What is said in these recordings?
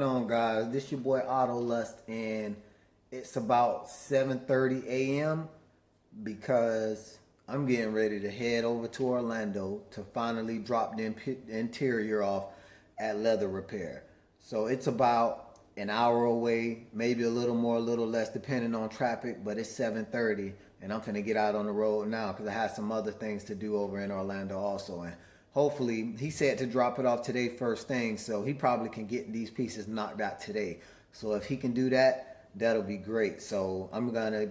on, guys? This your boy Auto Lust, and it's about 7:30 a.m. because I'm getting ready to head over to Orlando to finally drop the interior off at Leather Repair. So it's about an hour away, maybe a little more, a little less, depending on traffic. But it's 7:30, and I'm finna get out on the road now because I have some other things to do over in Orlando also. And hopefully, he said to drop it off today first thing, so he probably can get these pieces knocked out today. So if he can do that, that'll be great. So I'm gonna,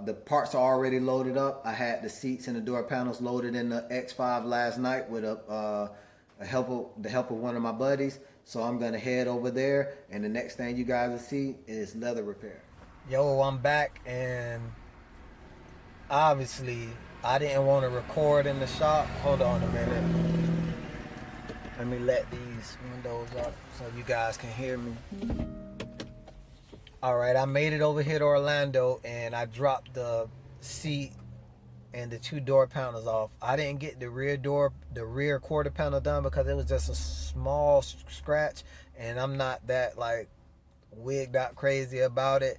the parts are already loaded up. I had the seats and the door panels loaded in the X5 last night with the help of one of my buddies. So I'm gonna head over there, and the next thing you guys will see is Leather Repair. Yo, I'm back, and obviously I didn't want to record in the shop. Hold on a minute. Let me let these windows up so you guys can hear me. Alright, I made it over here to Orlando, and I dropped the seat and the two door panels off. I didn't get the rear quarter panel done because it was just a small scratch, and I'm not that like wigged out crazy about it.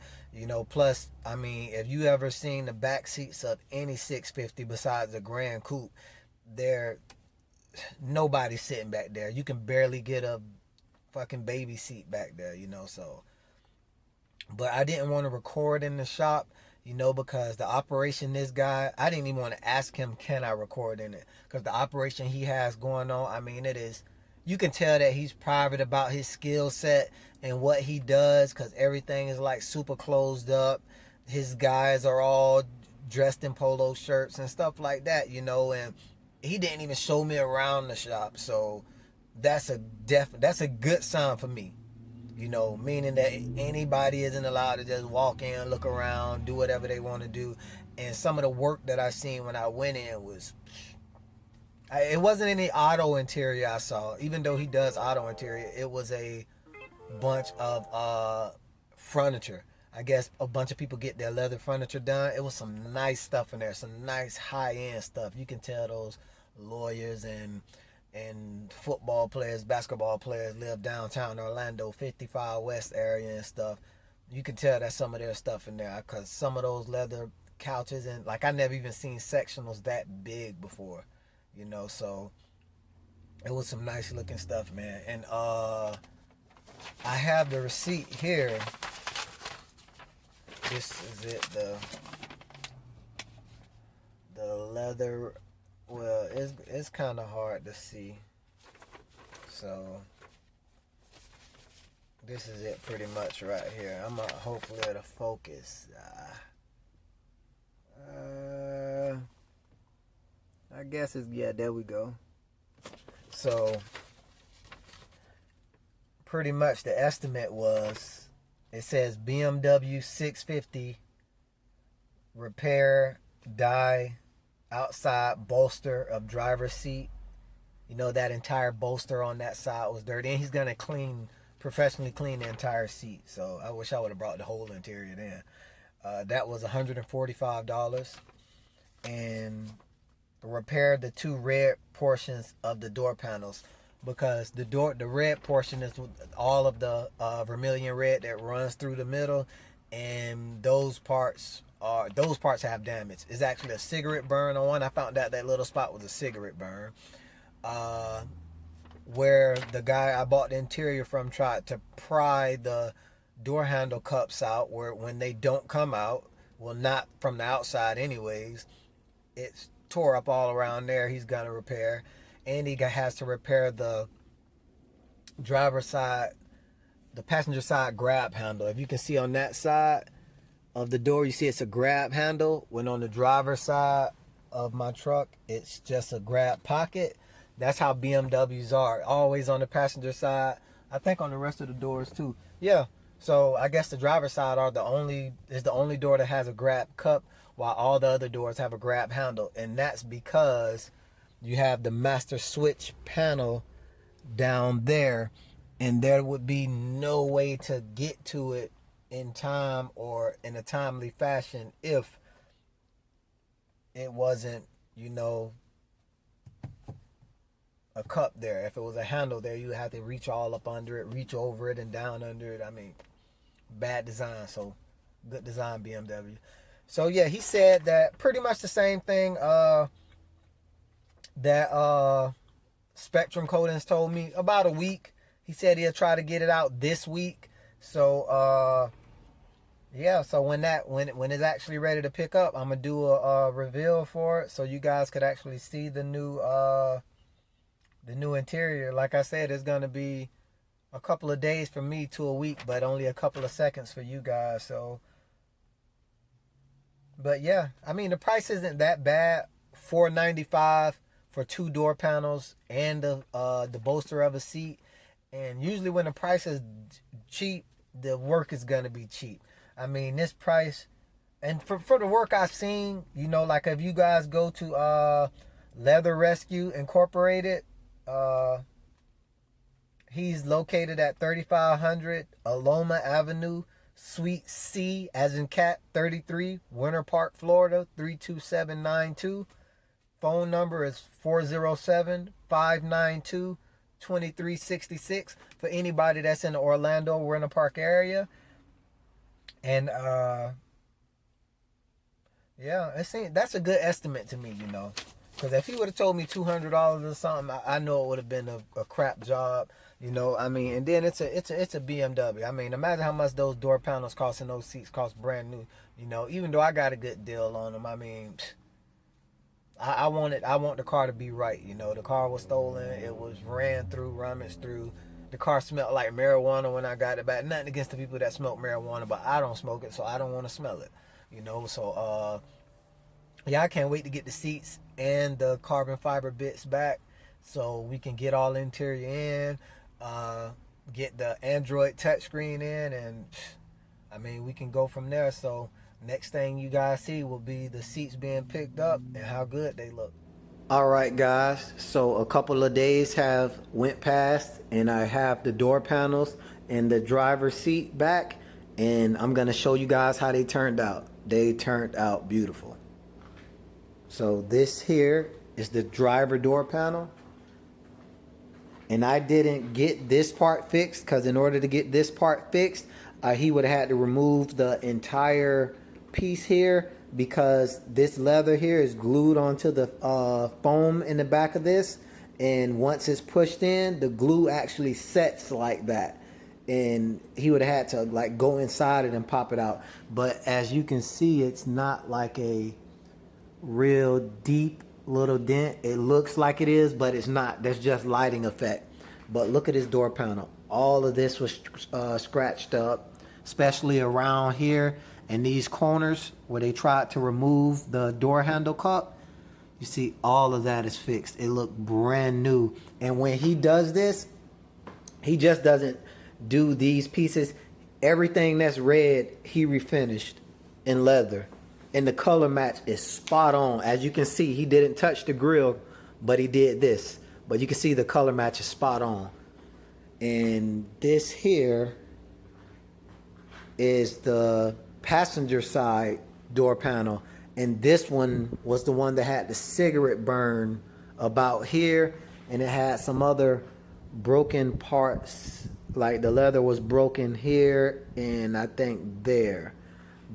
Plus, I mean, if you ever seen the back seats of any 650 besides the Grand Coupe, nobody's sitting back there. You can barely get a fucking baby seat back there, so. But I didn't want to record in the shop, because the operation this guy, I didn't even want to ask him, can I record in it? Because the operation he has going on, I mean, you can tell that he's private about his skill set and what he does, because everything is like super closed up. His guys are all dressed in polo shirts and stuff like that, and he didn't even show me around the shop. So that's a good sign for me. Meaning that anybody isn't allowed to just walk in, look around, do whatever they want to do. And some of the work that I seen when I went in it wasn't any auto interior I saw. Even though he does auto interior, it was a bunch of furniture. I guess a bunch of people get their leather furniture done. It was some nice stuff in there, some nice high-end stuff. You can tell those lawyers and football players, basketball players live downtown Orlando, 55 West area and stuff. You can tell that some of their stuff in there, because some of those leather couches, and like I never even seen sectionals that big before, so it was some nice looking stuff, man. And I have the receipt here. This is it, the leather. Well, it's kind of hard to see. So this is it pretty much right here. Hopefully it'll focus. I guess yeah, there we go. So pretty much the estimate was, it says Bmw 650 repair, die, outside bolster of driver's seat. That entire bolster on that side was dirty, and he's gonna professionally clean the entire seat. So I wish I would have brought the whole interior in. That was $145, and repair the two red portions of the door panels, because the red portion is all of the vermilion red that runs through the middle, and those parts have damage. It's actually a cigarette burn on one. I found out that little spot was a cigarette burn. Where the guy I bought the interior from tried to pry the door handle cups out, where when they don't come out, well, not from the outside anyways, it's tore up all around there. He's gonna repair, and he has to repair the driver's side, the passenger side grab handle. If you can see on that side of the door, you see it's a grab handle, when on the driver's side of my truck it's just a grab pocket. That's how BMWs are, always on the passenger side. I think on the rest of the doors too. Yeah, so I guess the driver's side is the only door that has a grab cup, while all the other doors have a grab handle. And that's because you have the master switch panel down there, and there would be no way to get to it in time or in a timely fashion if it wasn't, a cup there. If it was a handle there, you have to reach all up under it, reach over it and down under it. I mean, bad design. So good design, BMW. So yeah, he said that pretty much the same thing that Spectrum Coatings told me, about a week. He said he'll try to get it out this week. So yeah, so when it's actually ready to pick up, I'm gonna do a reveal for it so you guys could actually see the new interior. Like I said, it's gonna be a couple of days for me to a week, but only a couple of seconds for you guys. So, but yeah, I mean the price isn't that bad. $495 for 2 door panels and the bolster of a seat. And usually when the price is cheap, the work is gonna be cheap. I mean, this price, and for the work I've seen, you know, like if you guys go to Leather Rescue Incorporated, he's located at 3500 Aloma Avenue, Suite C, as in cat, 33, Winter Park, Florida, 32792. Phone number is 407-592-2366 for anybody that's in the Orlando, Winter Park area. And yeah, that's a good estimate to me, you know. Because if he would have told me $200 or something, I know it would have been a crap job, you know. I mean, and then it's a BMW. I mean, imagine how much those door panels cost and those seats cost brand new, you know. Even though I got a good deal on them, I mean, I want the car to be right, you know. The car was stolen, it was rummaged through. The car smelled like marijuana when I got it back. Nothing against the people that smoke marijuana, but I don't smoke it, so I don't want to smell it, you know. So yeah, I can't wait to get the seats and the carbon fiber bits back so we can get all interior in, get the Android touchscreen in, and I mean, we can go from there. So next thing you guys see will be the seats being picked up and how good they look. All right, guys, so a couple of days have went past and I have the door panels and the driver's seat back, and I'm gonna show you guys how they turned out. They turned out beautiful. So this here is the driver door panel, and I didn't get this part fixed because in order to get this part fixed, he would have had to remove the entire piece here, because this leather here is glued onto the foam in the back of this, and once it's pushed in, the glue actually sets like that, and he would have had to like go inside it and pop it out. But as you can see, it's not like a real deep little dent. It looks like it is, but it's not. That's just lighting effect. But look at this door panel. All of this was scratched up, especially around here and these corners where they tried to remove the door handle cup. You see all of that is fixed. It looked brand new. And when he does this, he just doesn't do these pieces. Everything that's red, he refinished in leather. And the color match is spot on. As you can see, he didn't touch the grill, but he did this. But you can see the color match is spot on. And this here is the passenger side door panel. And this one was the one that had the cigarette burn about here. And it had some other broken parts. Like the leather was broken here and I think there.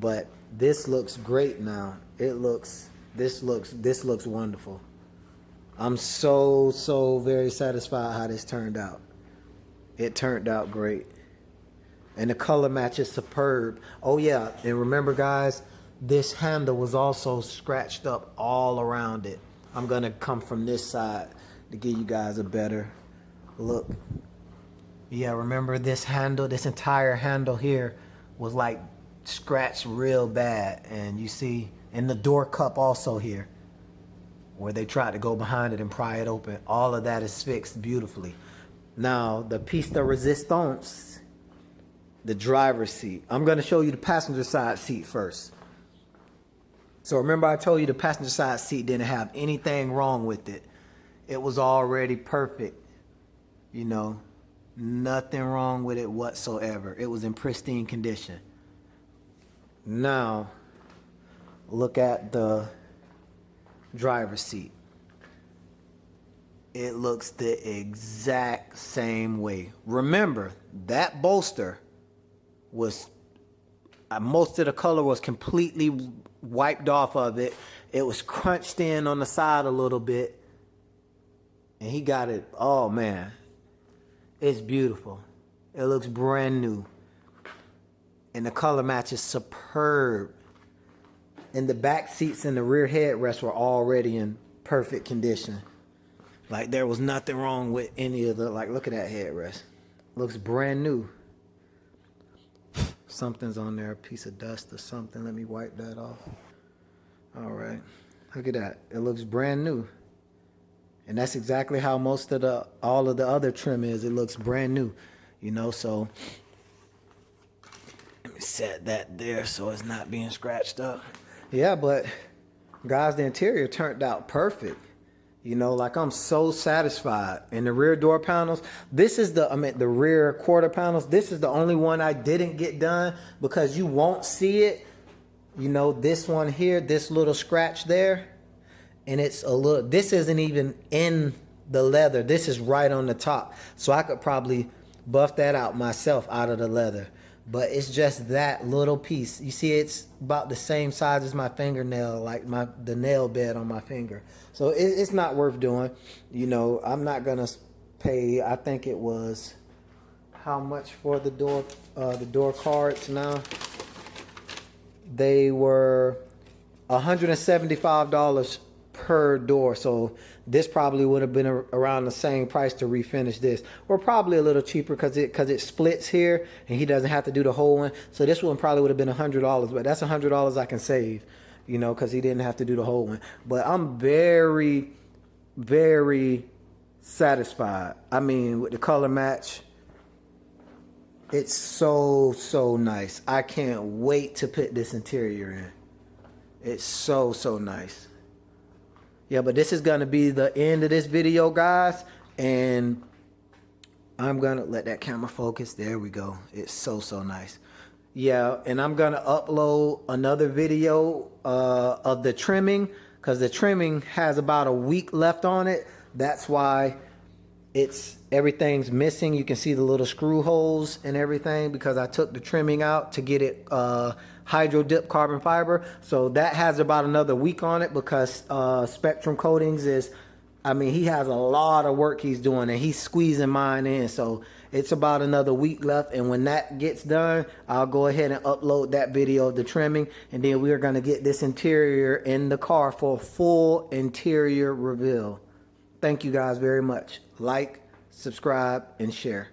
But this looks great now. This looks wonderful. I'm so very satisfied how this turned out. It turned out great. And the color match is superb. Oh yeah, and remember guys, this handle was also scratched up all around it. I'm gonna come from this side to give you guys a better look. Yeah, remember this handle, this entire handle here was like scratched real bad. And you see, and the door cup also here, where they tried to go behind it and pry it open, all of that is fixed beautifully. Now, the piece de resistance, the driver's seat. I'm going to show you the passenger side seat first. So remember I told you the passenger side seat didn't have anything wrong with it. It was already perfect. You know, nothing wrong with it whatsoever. It was in pristine condition. Now, look at the driver's seat. it looks the exact same way. Remember, that bolster was, most of the color was completely wiped off of it. It was crunched in on the side a little bit. And he got it, oh man, it's beautiful. It looks brand new. And the color match is superb. And the back seats and the rear headrests were already in perfect condition. Like there was nothing wrong with any of the, like look at that headrest. Looks brand new. Something's on there, a piece of dust or something. Let me wipe that off. All right, look at that. It looks brand new. And that's exactly how most of all of the other trim is. It looks brand new, you know, so let me set that there so it's not being scratched up. Yeah, but guys, the interior turned out perfect. You know, like I'm so satisfied. And the rear door panels, this is the rear quarter panels, this is the only one I didn't get done because you won't see it. You know, this one here, this little scratch there, and it's a little, this isn't even in the leather. This is right on the top. So I could probably buff that out myself out of the leather. But it's just that little piece. You see, it's about the same size as my fingernail, like the nail bed on my finger. So it's not worth doing. You know, I'm not gonna pay. I think it was how much for the door cards now? They were $175 per door. So this probably would have been around the same price to refinish this, or probably a little cheaper because it splits here and he doesn't have to do the whole one. So this one probably would have been $100, but that's $100 I can save, you know, because he didn't have to do the whole one. But I'm very, very satisfied. I mean, with the color match, it's so nice. I can't wait to put this interior in. It's so nice. Yeah, but this is going to be the end of this video, guys. And I'm going to let that camera focus. There we go. It's so nice. Yeah, and I'm going to upload another video of the trimming, because the trimming has about a week left on it. That's why everything's missing. You can see the little screw holes and everything because I took the trimming out to get it hydro dip carbon fiber. So that has about another week on it because Spectrum Coatings is, I mean, he has a lot of work he's doing and he's squeezing mine in. So it's about another week left. And when that gets done, I'll go ahead and upload that video of the trimming. And then we're going to get this interior in the car for a full interior reveal. Thank you guys very much. Like, subscribe, and share.